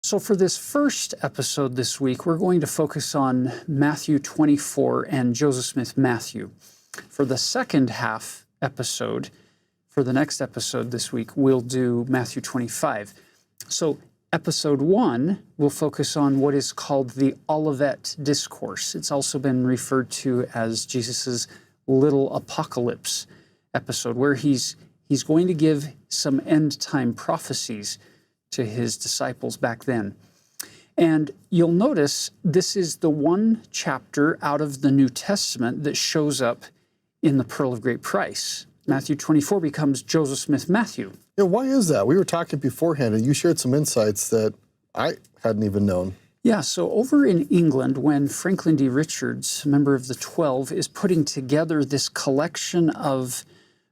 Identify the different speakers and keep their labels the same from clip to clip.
Speaker 1: So for this first episode this week, we're going to focus on Matthew 24 and Joseph Smith Matthew. For the second half episode, for the next episode this week, we'll do Matthew 25. So episode 1 will focus on what is called the Olivet Discourse. It's also been referred to as Jesus' Little Apocalypse episode, where he's going to give some end-time prophecies to his disciples back then. And you'll notice this is the one chapter out of the New Testament that shows up in the Pearl of Great Price. Matthew 24 becomes Joseph Smith Matthew.
Speaker 2: Yeah, why is that? We were talking beforehand, and you shared some insights that I hadn't even known.
Speaker 1: Yeah, so over in England, when Franklin D. Richards, a member of the 12, is putting together this collection of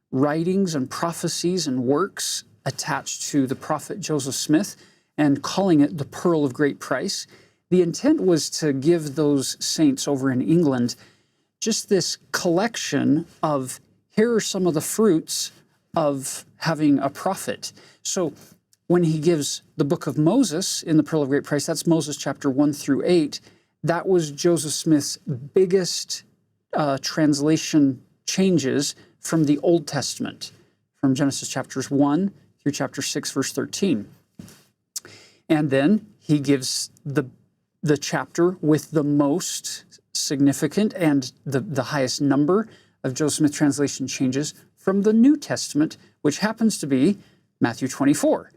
Speaker 1: writings and prophecies and works attached to the prophet Joseph Smith and calling it the Pearl of Great Price, the intent was to give those saints over in England just this collection of, here are some of the fruits of having a prophet. So when he gives the book of Moses in the Pearl of Great Price, that's Moses chapter 1 through 8, that was Joseph Smith's biggest translation changes from the Old Testament, from Genesis chapters 1 through chapter 6, verse 13. And then he gives the chapter with the most significant and the highest number of Joseph Smith translation changes from the New Testament, which happens to be Matthew 24.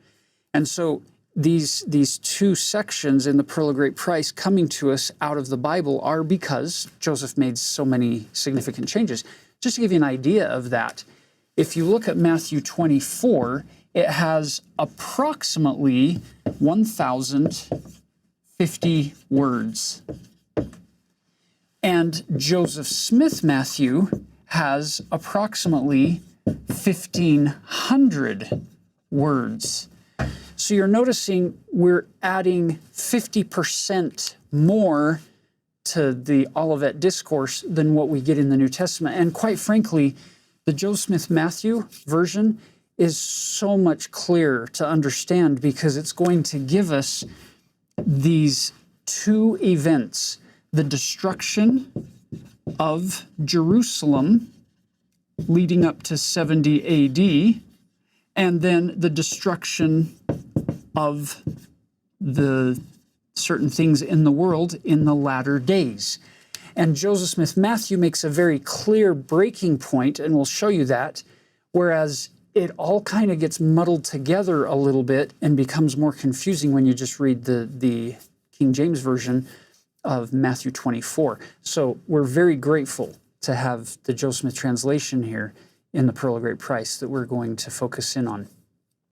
Speaker 1: And so these two sections in the Pearl of Great Price coming to us out of the Bible are because Joseph made so many significant changes. Just to give you an idea of that, if you look at Matthew 24, it has approximately 1,050 words. And Joseph Smith Matthew has approximately 1,500 words. So you're noticing we're adding 50% more to the Olivet Discourse than what we get in the New Testament. And quite frankly, the Joseph Smith Matthew version is so much clearer to understand because it's going to give us these two events, the destruction of Jerusalem leading up to 70 AD, and then the destruction of the certain things in the world in the latter days. And Joseph Smith Matthew makes a very clear breaking point, and we'll show you that, whereas it all kind of gets muddled together a little bit and becomes more confusing when you just read the King James Version of Matthew 24. So we're very grateful to have the Joseph Smith translation here in the Pearl of Great Price that we're going to focus in on.